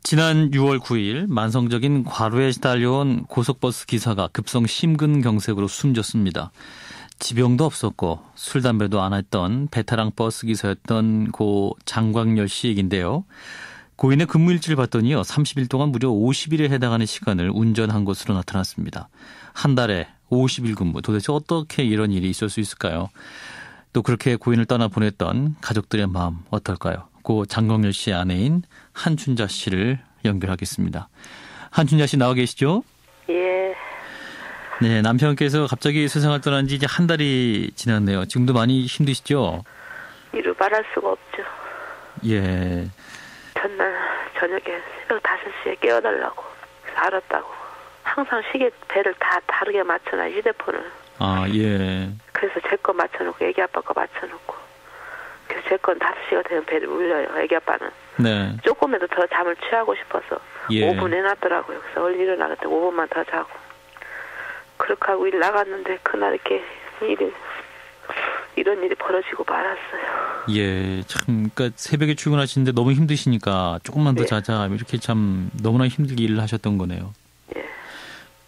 지난 6월 9일 만성적인 과로에 시달려온 고속버스 기사가 급성 심근경색으로 숨졌습니다. 지병도 없었고 술, 담배도 안 했던 베테랑 버스 기사였던 고 장광열 씨 얘기인데요. 고인의 근무일지를 봤더니요. 30일 동안 무려 50일에 해당하는 시간을 운전한 것으로 나타났습니다. 한 달에 50일 근무. 도대체 어떻게 이런 일이 있을 수 있을까요? 또 그렇게 고인을 떠나보냈던 가족들의 마음 어떨까요? 고 장광열 씨의 아내인 한춘자 씨를 연결하겠습니다. 한춘자 씨 나와 계시죠? 예. 네, 남편께서 갑자기 세상을 떠난 지 이제 한 달이 지났네요. 지금도 많이 힘드시죠? 이루 말할 수가 없죠. 예. 전날 저녁에 새벽 5시에 깨워달라고 그래서 알았다고. 항상 시계 배를 다 다르게 맞춰놔, 휴대폰을. 아, 예. 그래서 제 거 맞춰놓고 애기 아빠 거 맞춰놓고. 그래서 제 건 5시가 되면 배를 울려요, 애기 아빠는. 네. 조금이라도 더 잠을 취하고 싶어서 예. 5분 해놨더라고요. 그래서 얼른 일어나겠다 5분만 더 자고. 그렇게 하고 일 나갔는데 그날 이렇게 이런 일이 벌어지고 말았어요. 예, 참, 그러니까 새벽에 출근하시는데 너무 힘드시니까 조금만 더 예. 자자 이렇게 참 너무나 힘들게 일을 하셨던 거네요. 예.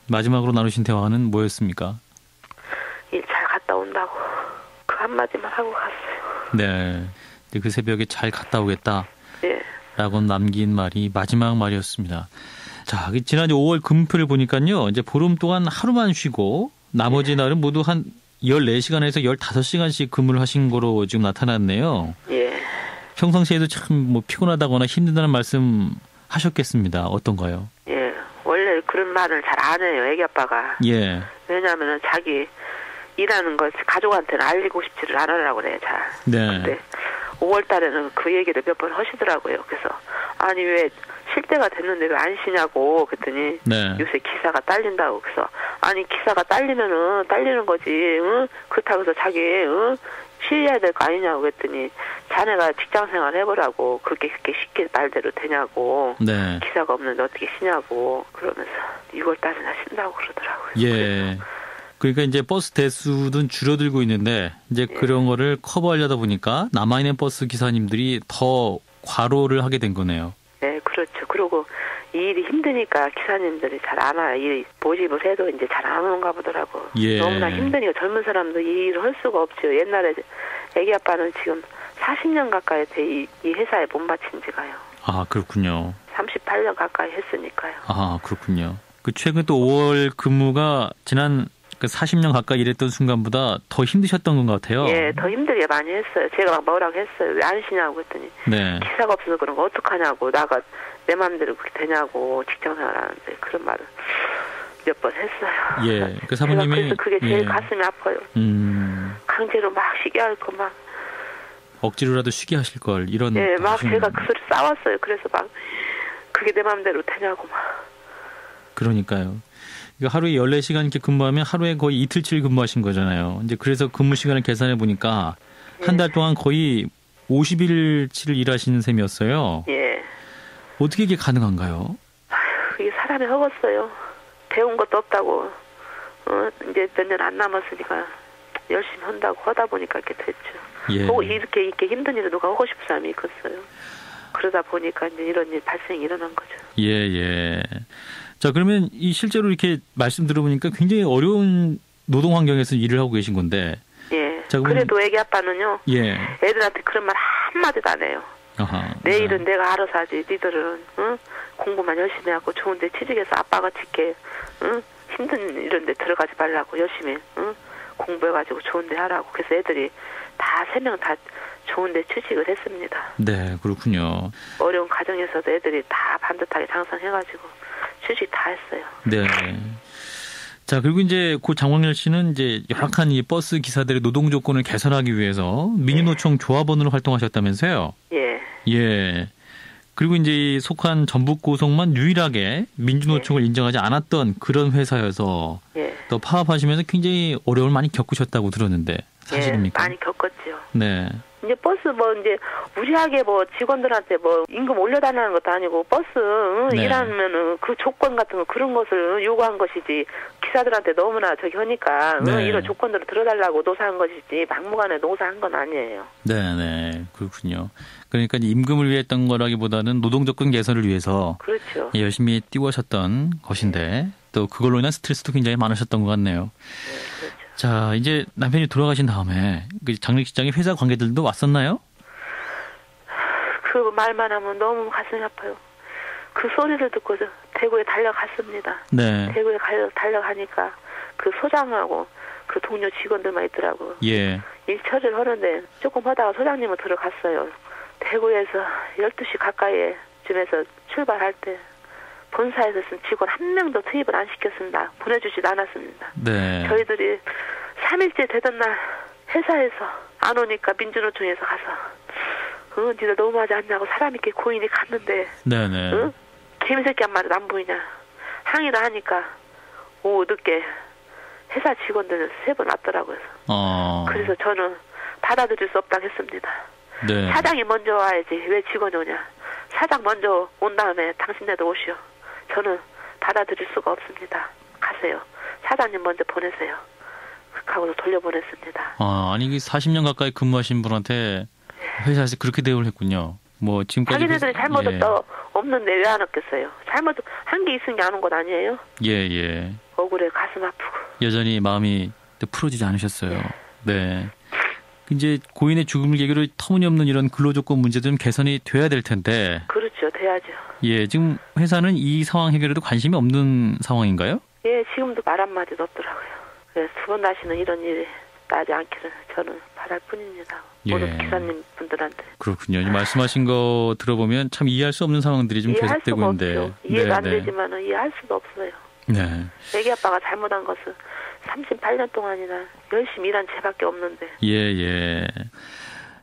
마지막으로 나누신 대화는 뭐였습니까? 일 잘 갔다 온다고 그 한마디만 하고 갔어요. 네, 이제 그 새벽에 잘 갔다 오겠다. 예. 라고 남긴 말이 마지막 말이었습니다. 자, 지난주 5월 금표를 보니까요. 이제 보름 동안 하루만 쉬고 나머지 날은 모두 한 14시간에서 15시간씩 근무를 하신 거로 지금 나타났네요. 예. 평상시에도 참 뭐 피곤하다거나 힘들다는 말씀 하셨겠습니다. 어떤가요? 예. 원래 그런 말을 잘 안 해요, 애기 아빠가. 예. 왜냐하면 자기 일하는 걸 가족한테는 알리고 싶지를 않으라고 그래요, 잘. 네. 근데 5월 달에는 그 얘기를 몇 번 하시더라고요. 그래서 아니 왜 쉴 때가 됐는데 왜 안 쉬냐고 그랬더니 네. 요새 기사가 딸린다고. 그래서 아니 기사가 딸리면은 딸리는 거지. 응? 그렇다고 해서 자기 쉬어야 될 거 아니냐고 그랬더니 자네가 직장생활 해보라고 그렇게 쉽게 말대로 되냐고. 네. 기사가 없는데 어떻게 쉬냐고 그러면서 6월 달에나 쉰다고 그러더라고요. 예. 그러니까 이제 버스 대수는 줄어들고 있는데 이제 그런 거를 커버하려다 보니까 남아있는 버스 기사님들이 더 과로를 하게 된 거네요. 네, 그렇죠. 그리고 이 일이 힘드니까 기사님들이 잘 안 와요. 이 모집을 해도 이제 잘 안 오는가 보더라고. 예. 너무나 힘드니까 젊은 사람도 이 일을 할 수가 없죠. 옛날에 애기 아빠는 지금 40년 가까이 돼 이 회사에 못 바친 지가요. 아, 그렇군요. 38년 가까이 했으니까요. 아, 그렇군요. 그 최근 또 5월 근무가 지난 그 40년 가까이 일했던 순간보다 더 힘드셨던 것 같아요. 예, 더 힘들게 많이 했어요. 제가 막 뭐라고 했어요. 왜 안 쉬냐고 했더니 네. 기사가 없어서 그런 거 어떡하냐고. 나가 내 마음대로 그렇게 되냐고. 직장생활 하는데 그런 말을 몇 번 했어요. 예. 그 사모님이 그래서 그게 제일 예. 가슴이 아파요. 강제로 막 쉬게 할 거 막. 억지로라도 쉬게 하실 걸 이런. 예, 막 하시는... 제가 그 소리 싸웠어요. 그래서 막 그게 내 마음대로 되냐고 막. 그러니까요. 하루에 14시간 이렇게 근무하면 하루에 거의 이틀치를 근무하신 거잖아요. 이제 그래서 근무 시간을 계산해 보니까 한 달 동안 거의 50일치를 일하시는 셈이었어요. 예. 어떻게 이게 가능한가요? 아휴, 이게 사람이 허겄어요. 배운 것도 없다고. 이제 몇 년 안 남았으니까 열심히 한다고 하다 보니까 이렇게 됐죠. 예. 이렇게 힘든 일을 누가 하고 싶은 사람이 있겠어요. 그러다 보니까 이제 이런 일 발생이 일어난 거죠. 예, 예. 자, 그러면 이 실제로 이렇게 말씀 들어보니까 굉장히 어려운 노동 환경에서 일을 하고 계신 건데. 예. 자, 그래도 애기 아빠는요. 예. 애들한테 그런 말 한마디도 안 해요. 아하. 내일은 내가 알아서 하지. 니들은 공부만 열심히 하고 좋은데 취직해서 아빠가 지게 힘든 이런 데 들어가지 말라고 열심히 공부해가지고 좋은 데 하라고. 그래서 애들이 다 3명 다 좋은 데 취직을 했습니다. 네, 그렇군요. 어려운 가정에서도 애들이 다 반듯하게 장성해가지고 취직 다 했어요. 네. 자, 그리고 이제 고 장광열 씨는 이제 열악한 이 버스 기사들의 노동 조건을 개선하기 위해서 민주노총 조합원으로 활동하셨다면서요? 예. 예. 그리고 이제 속한 전북 고속만 유일하게 민주노총을 인정하지 않았던 그런 회사여서 예. 또 파업하시면서 굉장히 어려움을 많이 겪으셨다고 들었는데 사실입니까? 예, 많이 겪었죠. 네. 이제 버스 이제 무리하게 직원들한테 임금 올려달라는 것도 아니고 버스 네. 일하면은 그 조건 같은 거 그런 것을 요구한 것이지 기사들한테 너무나 하니까 네. 이런 조건들을 들어달라고 노사한 것이지 막무가내 노사한 건 아니에요. 네. 그렇군요. 그러니까 임금을 위해 했던 거라기보다는 노동 조건 개선을 위해서 그렇죠. 열심히 뛰어오셨던 것인데 또 그걸로 인한 스트레스도 굉장히 많으셨던 것 같네요. 네, 그렇죠. 자, 이제 남편이 돌아가신 다음에 그 장례식장에 회사 관계들도 왔었나요? 그 말만 하면 너무 가슴이 아파요. 그 소리를 듣고 대구에 달려갔습니다. 네. 대구에 달려가니까 그 소장하고 그 동료 직원들만 있더라고요. 예. 일 처리를 하는데 조금 하다가 소장님은 들어갔어요. 대구에서 12시 가까이에 쯤에서 출발할 때 본사에서 쓴 직원 한 명도 투입을 안 시켰습니다. 보내주지도 않았습니다. 네. 저희들이 3일째 되던 날 회사에서 안 오니까 민주노총에서 가서 니들 너무하지 않냐고 사람 있게 고인이 갔는데 네네. 응? 개미새끼 한 마리도 안 보이냐 항의를 하니까 오후 늦게 회사 직원들 3분 왔더라고요. 그래서 저는 받아들일 수 없다고 했습니다. 네. 사장이 먼저 와야지 왜 직원이 오냐. 사장 먼저 온 다음에 당신네도 오시오. 저는 받아들일 수가 없습니다. 가세요. 사장님 먼저 보내세요. 하고서 돌려보냈습니다. 아니 40년 가까이 근무하신 분한테 회사에서 그렇게 대우를 했군요. 뭐 지금까지 자기네들이 잘못은 또 없는데 왜 안 없겠어요. 잘못한 게 있은 게 아는 것 아니에요? 예. 억울해 가슴 아프고. 여전히 마음이 또 풀어지지 않으셨어요. 네. 이제 고인의 죽음을 계기로 터무니없는 이런 근로조건 문제도 좀 개선이 돼야 될 텐데. 그렇죠. 돼야죠. 예, 지금 회사는 이 상황 해결에도 관심이 없는 상황인가요? 예, 지금도 말 한마디도 없더라고요. 그래서 2번 다시는 이런 일이 나지 않기를 저는 바랄 뿐입니다. 모든 기사님 분들한테. 그렇군요. 말씀하신 거 들어보면 참 이해할 수 없는 상황들이 좀 계속되고 있는데. 이해가 안 되지만 이해할 수도 없어요. 네. 애기 아빠가 잘못한 것은 38년 동안이나 열심히 일한 죄밖에 없는데. 예.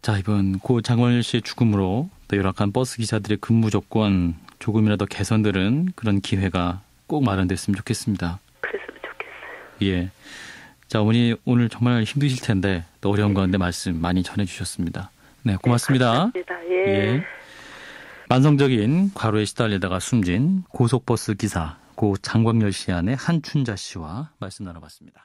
자, 이번 고 장원일 씨의 죽음으로 또 열악한 버스 기사들의 근무 조건 조금이라도 개선되는 그런 기회가 꼭 마련됐으면 좋겠습니다. 그랬으면 좋겠어요. 예. 자, 어머니 오늘 정말 힘드실 텐데 또 어려운 가운데 말씀 많이 전해주셨습니다. 네, 고맙습니다. 네, 감사합니다. 예. 만성적인 과로에 시달리다가 숨진 고속버스 기사 고 장광열 씨 아내 한춘자 씨와 말씀 나눠봤습니다.